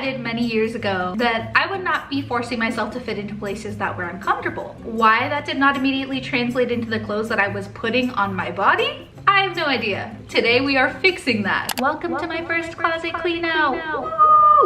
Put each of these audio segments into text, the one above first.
decided many years ago that I would not be forcing myself to fit into places that were uncomfortable. Why that did not immediately translate into the clothes that I was putting on my body, I have no idea. Today we are fixing that. Welcome to my first closet clean out.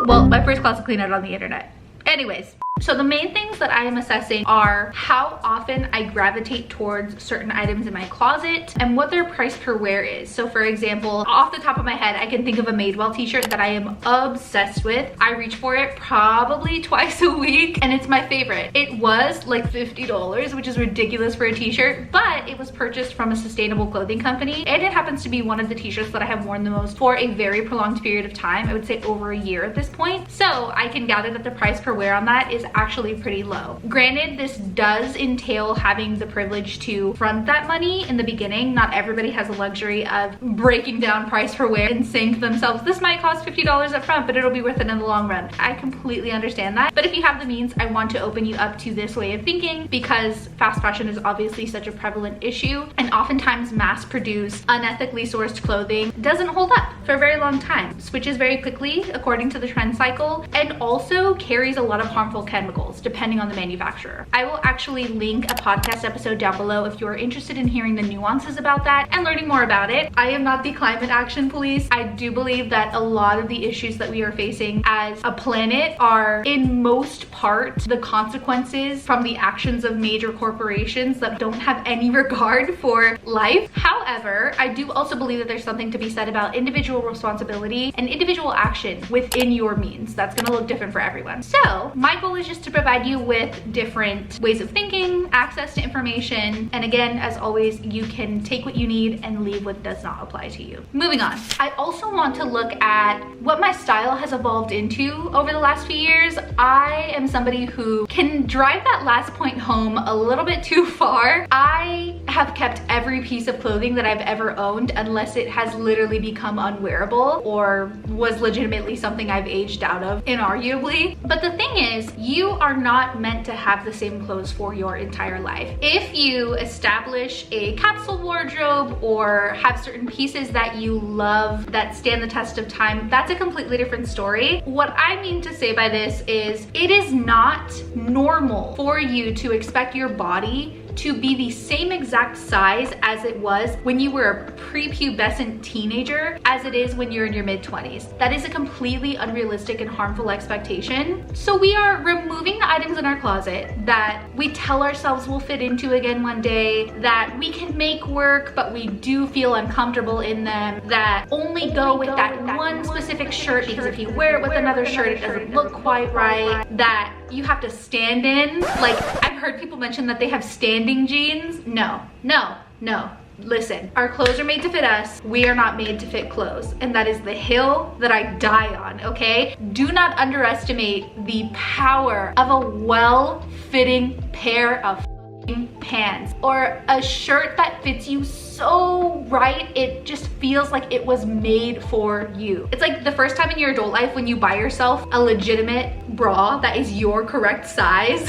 Well, my first closet clean out on the internet. Anyways, so the main things that I am assessing are how often I gravitate towards certain items in my closet and what their price per wear is. So for example, off the top of my head, I can think of a Madewell t-shirt that I am obsessed with. I reach for it probably twice a week and it's my favorite. It was like $50, which is ridiculous for a t-shirt, but it was purchased from a sustainable clothing company and it happens to be one of the t-shirts that I have worn the most for a very prolonged period of time. I would say over a year at this point. So I can gather that the price per wear on that is actually pretty low. Granted, this does entail having the privilege to front that money in the beginning. Not everybody has the luxury of breaking down price per wear and saying to themselves, this might cost $50 up front, but it'll be worth it in the long run. I completely understand that. But if you have the means, I want to open you up to this way of thinking because fast fashion is obviously such a prevalent issue and oftentimes mass-produced, unethically sourced clothing doesn't hold up for a very long time, switches very quickly according to the trend cycle, and also carries a lot of harmful chemicals depending on the manufacturer. I will actually link a podcast episode down below if you're interested in hearing the nuances about that and learning more about it. I am not the climate action police. I do believe that a lot of the issues that we are facing as a planet are in most part the consequences from the actions of major corporations that don't have any regard for life. However, I do also believe that there's something to be said about individual responsibility and individual action within your means. That's gonna look different for everyone. So my goal is just to provide you with different ways of thinking, access to information, and again, as always, you can take what you need and leave what does not apply to you. Moving on, I also want to look at what my style has evolved into over the last few years. I am somebody who can drive that last point home a little bit too far. I have kept every piece of clothing that I've ever owned unless it has literally become unwearable or was legitimately something I've aged out of, inarguably. But the thing is, you are not meant to have the same clothes for your entire life. If you establish a capsule wardrobe or have certain pieces that you love that stand the test of time, that's a completely different story. What I mean to say by this is it is not normal for you to expect your body to be the same exact size as it was when you were a prepubescent teenager as it is when you're in your mid-20s. That is a completely unrealistic and harmful expectation. So we are removing the items in our closet that we tell ourselves we'll fit into again one day, that we can make work, but we do feel uncomfortable in them, that only go with that one specific shirt because if you wear it with another shirt, it doesn't look quite right, that you have to stand in. Like, I've heard people mention that they have standing jeans. No. Listen, our clothes are made to fit us. We are not made to fit clothes. And that is the hill that I die on, okay? Do not underestimate the power of a well-fitting pair of pants or a shirt that fits you so right it just feels like it was made for you. It's like the first time in your adult life when you buy yourself a legitimate bra that is your correct size.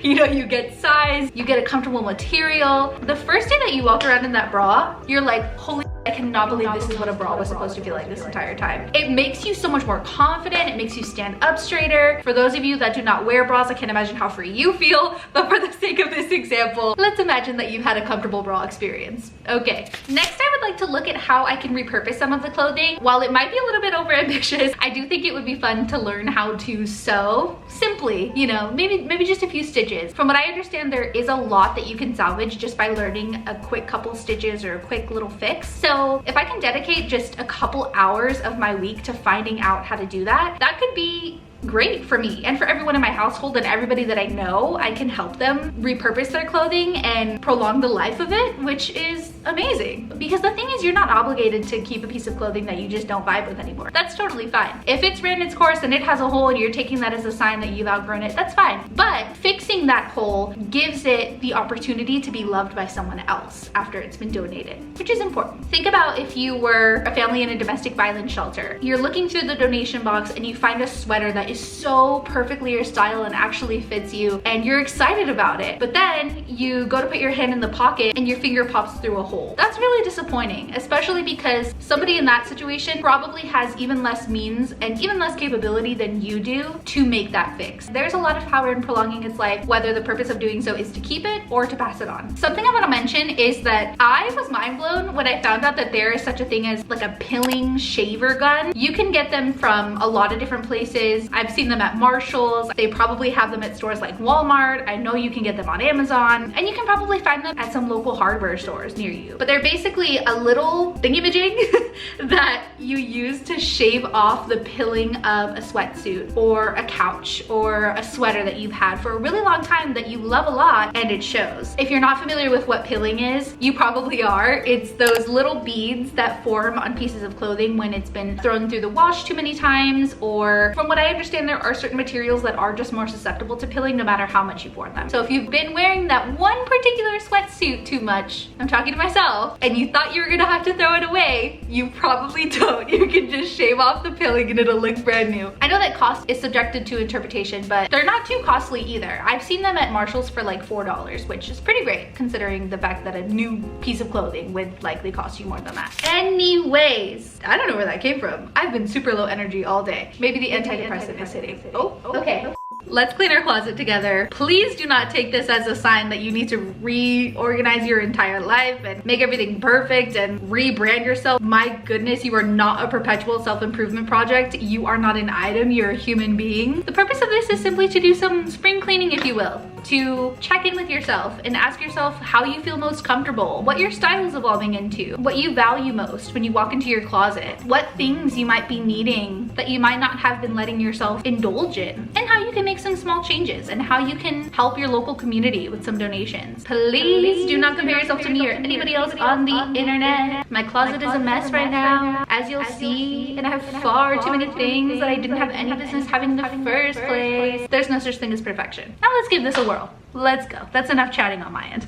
You know, you get size, you get a comfortable material. The first day that you walk around in that bra, you're like, holy, I cannot believe this is what a bra was supposed to feel like this entire time. It makes you so much more confident. It makes you stand up straighter. For those of you that do not wear bras, I can't imagine how free you feel, but for the sake of this example, let's imagine that you've had a comfortable bra experience. Okay, next I would like to look at how I can repurpose some of the clothing. While it might be a little bit overambitious, I do think it would be fun to learn how to sew simply, you know, maybe just a few stitches. From what I understand, there is a lot that you can salvage just by learning a quick couple stitches or a quick little fix. So if I can dedicate just a couple hours of my week to finding out how to do that, that could be great for me and for everyone in my household and everybody that I know. I can help them repurpose their clothing and prolong the life of it, which is amazing. Because the thing is, you're not obligated to keep a piece of clothing that you just don't vibe with anymore. That's totally fine. If it's ran its course and it has a hole and you're taking that as a sign that you've outgrown it, that's fine. But fixing that hole gives it the opportunity to be loved by someone else after it's been donated, which is important. Think about if you were a family in a domestic violence shelter. You're looking through the donation box and you find a sweater that that is so perfectly your style and actually fits you and you're excited about it, but then you go to put your hand in the pocket and your finger pops through a hole. That's really disappointing, especially because somebody in that situation probably has even less means and even less capability than you do to make that fix. There's a lot of power in prolonging its life, whether the purpose of doing so is to keep it or to pass it on. Something I want to mention is that I was mind blown when I found out that there is such a thing as like a pilling shaver gun. You can get them from a lot of different places. I've seen them at Marshall's. They probably have them at stores like Walmart. I know you can get them on Amazon, and you can probably find them at some local hardware stores near you. But they're basically a little thingy-majig that you use to shave off the pilling of a sweatsuit or a couch or a sweater that you've had for a really long time that you love a lot, and it shows. If you're not familiar with what pilling is, you probably are. It's those little beads that form on pieces of clothing when it's been thrown through the wash too many times, or from what I understand, there are certain materials that are just more susceptible to pilling no matter how much you've worn them. So if you've been wearing that one particular sweatsuit too much, I'm talking to myself, and you thought you were gonna have to throw it away, you probably don't. You can just shave off the pilling and it'll look brand new. I know that cost is subjected to interpretation, but they're not too costly either. I've seen them at Marshall's for like $4, which is pretty great considering the fact that a new piece of clothing would likely cost you more than that. Anyways, I don't know where that came from. I've been super low energy all day. Maybe the antidepressant is hitting. Oh, okay. Let's clean our closet together. Please do not take this as a sign that you need to reorganize your entire life and make everything perfect and rebrand yourself. My goodness, you are not a perpetual self-improvement project. You are not an item, you're a human being. The purpose of this is simply to do some spring cleaning, if you will, to check in with yourself and ask yourself how you feel most comfortable, what your style is evolving into, what you value most when you walk into your closet, what things you might be needing that you might not have been letting yourself indulge in, and how you can make some small changes and how you can help your local community with some donations. Please do not compare yourself to me or anybody else on the internet. My closet is a mess right now, as you'll see, and I have far too many things that I didn't have any business having in the first place. There's no such thing as perfection. Now let's give this a whirl. Let's go. That's enough chatting on my end.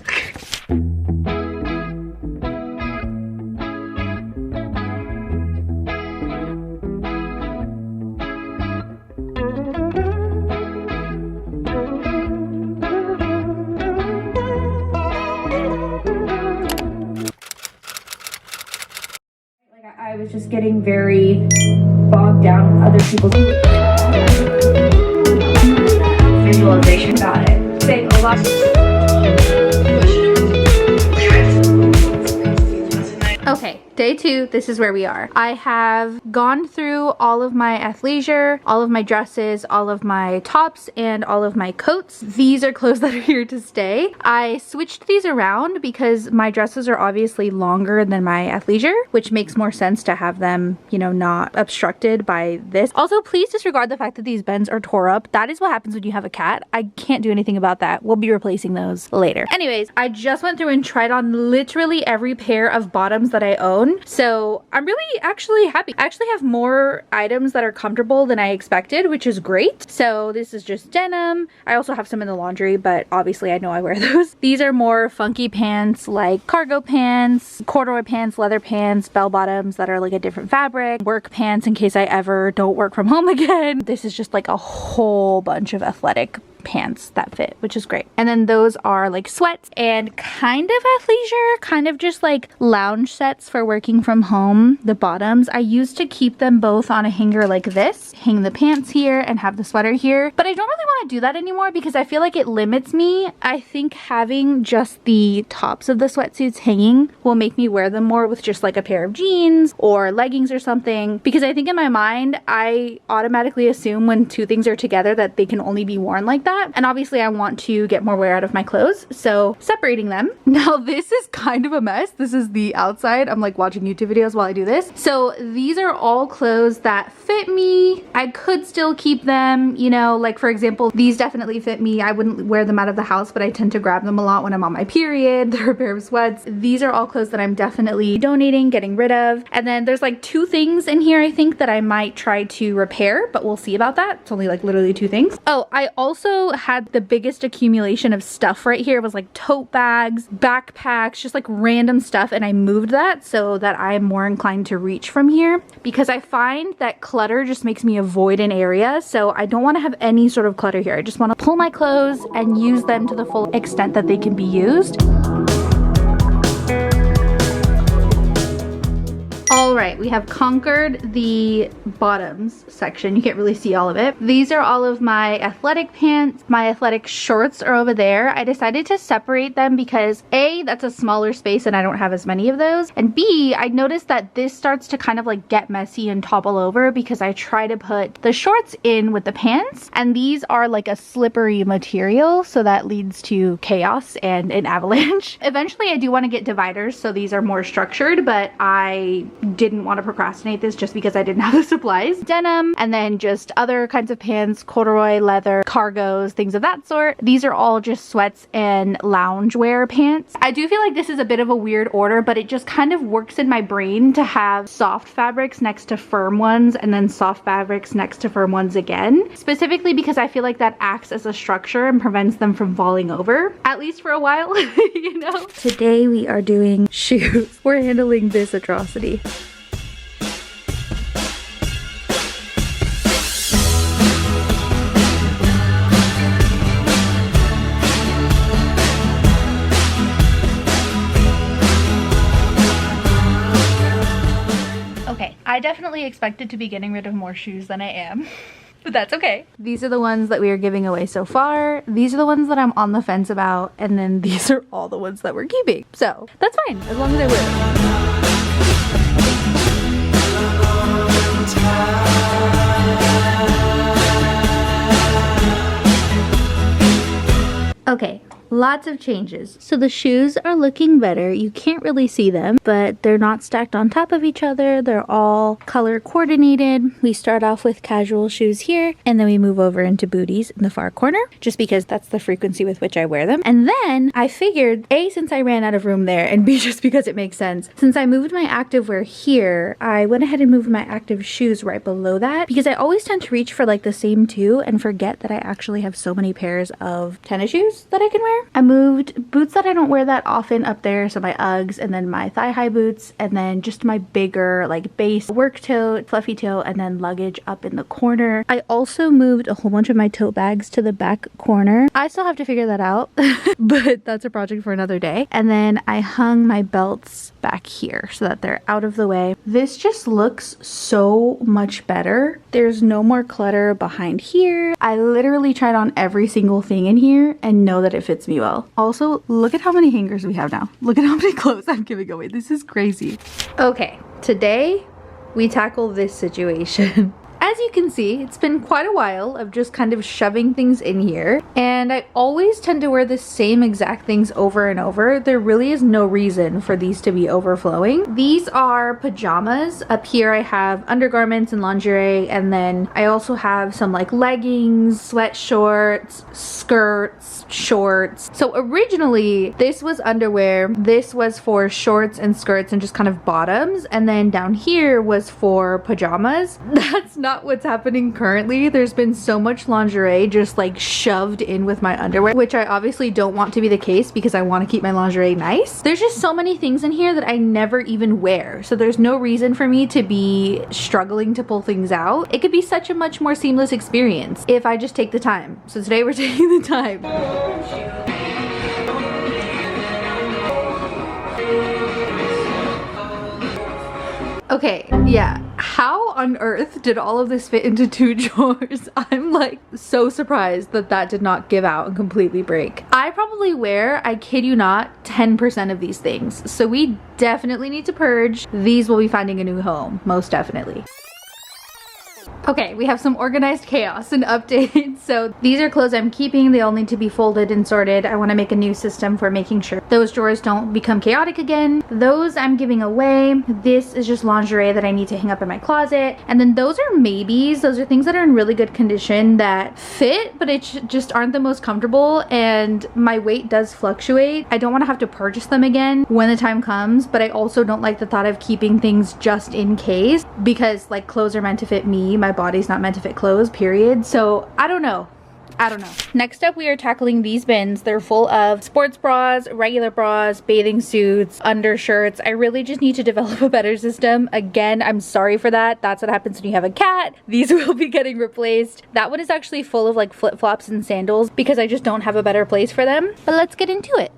I was just getting very bogged down with other people's visualization about it. Saying a lot. Okay, day 2, this is where we are. I have gone through all of my athleisure, all of my dresses, all of my tops, and all of my coats. These are clothes that are here to stay. I switched these around because my dresses are obviously longer than my athleisure, which makes more sense to have them, you know, not obstructed by this. Also, please disregard the fact that these bends are tore up. That is what happens when you have a cat. I can't do anything about that. We'll be replacing those later. Anyways, I just went through and tried on literally every pair of bottoms that I own. So I'm really actually happy. I actually have more items that are comfortable than I expected, which is great. So this is just denim. I also have some in the laundry, but obviously I know I wear those. These are more funky pants, like cargo pants, corduroy pants, leather pants, bell bottoms that are like a different fabric, work pants in case I ever don't work from home again. This is just like a whole bunch of athletic pants that fit, which is great. And then those are like sweats and kind of athleisure, kind of just like lounge sets for working from home. The bottoms, I used to keep them both on a hanger like this, hang the pants here and have the sweater here, but I don't really want to do that anymore because I feel like it limits me. I think having just the tops of the sweatsuits hanging will make me wear them more with just like a pair of jeans or leggings or something, because I think in my mind I automatically assume when two things are together that they can only be worn like that. And obviously I want to get more wear out of my clothes, so separating them. Now this is kind of a mess. This is the outside. I'm like watching YouTube videos while I do this. So these are all clothes that fit me. I could still keep them, you know, like for example, these definitely fit me. I wouldn't wear them out of the house, but I tend to grab them a lot when I'm on my period. They're a pair of sweats. These are all clothes that I'm definitely donating, getting rid of. And then there's like 2 things in here I think that I might try to repair, but we'll see about that. It's only like literally 2 things. Oh, I also also had the biggest accumulation of stuff right here. It was like tote bags, backpacks, just like random stuff, and I moved that so that I'm more inclined to reach from here because I find that clutter just makes me avoid an area, so I don't want to have any sort of clutter here. I just want to pull my clothes and use them to the full extent that they can be used. All right, we have conquered the bottoms section. You can't really see all of it. These are all of my athletic pants. My athletic shorts are over there. I decided to separate them because A, that's a smaller space and I don't have as many of those. And B, I noticed that this starts to kind of like get messy and topple over because I try to put the shorts in with the pants, and these are like a slippery material, so that leads to chaos and an avalanche. Eventually I do want to get dividers so these are more structured, but I didn't want to procrastinate this just because I didn't have the supplies. Denim, and then just other kinds of pants, corduroy, leather, cargos, things of that sort. These are all just sweats and loungewear pants. I do feel like this is a bit of a weird order, but it just kind of works in my brain to have soft fabrics next to firm ones and then soft fabrics next to firm ones again. Specifically because I feel like that acts as a structure and prevents them from falling over, at least for a while, you know? Today we are doing shoes. We're handling this atrocity. I definitely expected to be getting rid of more shoes than I am, but that's okay. These are the ones that we are giving away so far. These are the ones that I'm on the fence about, and then these are all the ones that we're keeping. So that's fine, as long as I wear. Okay. Lots of changes. So the shoes are looking better. You can't really see them, but they're not stacked on top of each other. They're all color coordinated. We start off with casual shoes here, and then we move over into booties in the far corner, just because that's the frequency with which I wear them. And then I figured, A, since I ran out of room there, and B, just because it makes sense, since I moved my activewear here, I went ahead and moved my active shoes right below that, because I always tend to reach for like the same two and forget that I actually have so many pairs of tennis shoes that I can wear. I moved boots that I don't wear that often up there, so my Uggs, and then my thigh-high boots, and then just my bigger like base work tote, fluffy tote, and then luggage up in the corner. I also moved a whole bunch of my tote bags to the back corner. I still have to figure that out, but that's a project for another day. And then I hung my belts back here so that they're out of the way. This just looks so much better. There's no more clutter behind here. I literally tried on every single thing in here and know that it fits me well. Also, look at how many hangers we have now. Look at how many clothes I'm giving away. This is crazy. Okay, today we tackle this situation. As you can see, it's been quite a while of just kind of shoving things in here, and I always tend to wear the same exact things over and over. There really is no reason for these to be overflowing. These are pajamas. Up here I have undergarments and lingerie, and then I also have some like leggings, sweat shorts, skirts, shorts. So originally this was underwear, this was for shorts and skirts and just kind of bottoms, and then down here was for pajamas. That's not what's happening currently. There's been so much lingerie just like shoved in with my underwear, which I obviously don't want to be the case because I want to keep my lingerie nice. There's just so many things in here that I never even wear, so there's no reason for me to be struggling to pull things out. It could be such a much more seamless experience if I just take the time. So today we're taking the time. Okay, yeah. How on earth did all of this fit into 2 drawers? I'm like so surprised that that did not give out and completely break. I probably wear, I kid you not, 10% of these things. So we definitely need to purge. These will be finding a new home, most definitely. Okay, we have some organized chaos and updates. So these are clothes I'm keeping. They all need to be folded and sorted. I want to make a new system for making sure those drawers don't become chaotic again. Those I'm giving away. This is just lingerie that I need to hang up in my closet. And then those are maybes. Those are things that are in really good condition that fit, but it just aren't the most comfortable, and my weight does fluctuate. I don't want to have to purchase them again when the time comes, but I also don't like the thought of keeping things just in case, because like clothes are meant to fit me. My body's not meant to fit clothes, period. So I don't know. I don't know. Next up, we are tackling these bins. They're full of sports bras, regular bras, bathing suits, undershirts. I really just need to develop a better system. Again, I'm sorry for that. That's what happens when you have a cat. These will be getting replaced. That one is actually full of like flip-flops and sandals because I just don't have a better place for them. But let's get into it.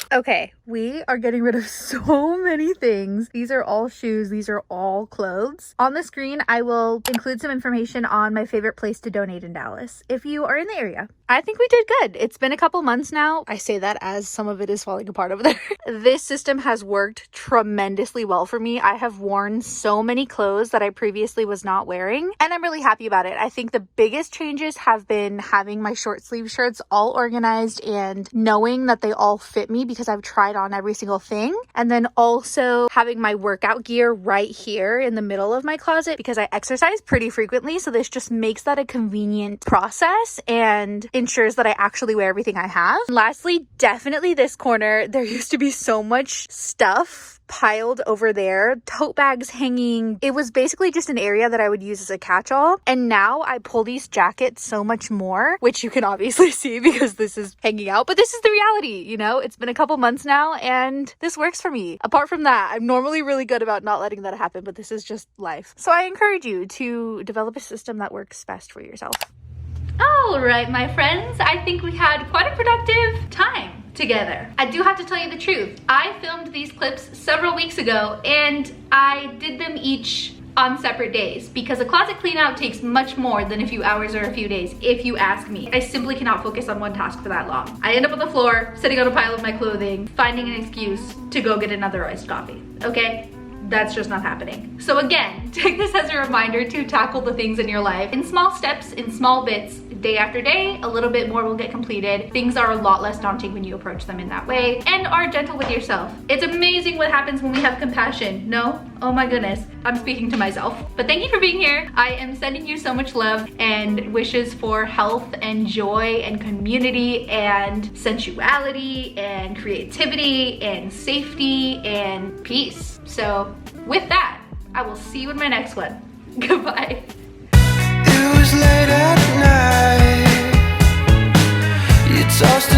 Okay, we are getting rid of so many things. These are all shoes. These are all clothes. On the screen, I will include some information on my favorite place to donate in Dallas. If you are in the area, I think we did good. It's been a couple months now. I say that as some of it is falling apart over there. This system has worked tremendously well for me. I have worn so many clothes that I previously was not wearing, and I'm really happy about it. I think the biggest changes have been having my short sleeve shirts all organized and knowing that they all fit me because I've tried on every single thing. And then also having my workout gear right here in the middle of my closet because I exercise pretty frequently. So this just makes that a convenient process and ensures that I actually wear everything I have. And lastly, definitely this corner. There used to be so much stuff piled over there, tote bags hanging. It was basically just an area that I would use as a catch-all. And now I pull these jackets so much more, which you can obviously see because this is hanging out, but this is the reality, you know? It's been a couple months now and this works for me. Apart from that, I'm normally really good about not letting that happen, but this is just life. So I encourage you to develop a system that works best for yourself. All right, my friends, I think we had quite a productive time together. I do have to tell you the truth. I filmed these clips several weeks ago and I did them each on separate days because a closet clean out takes much more than a few hours or a few days, if you ask me. I simply cannot focus on one task for that long. I end up on the floor, sitting on a pile of my clothing, finding an excuse to go get another iced coffee, okay? That's just not happening. So again, take this as a reminder to tackle the things in your life in small steps, in small bits, day after day. A little bit more will get completed. Things are a lot less daunting when you approach them in that way and are gentle with yourself. It's amazing what happens when we have compassion. No? Oh my goodness, I'm speaking to myself. But thank you for being here. I am sending you so much love and wishes for health and joy and community and sensuality and creativity and safety and peace. So with that, I will see you in my next one. Goodbye. It was late at night. You tossed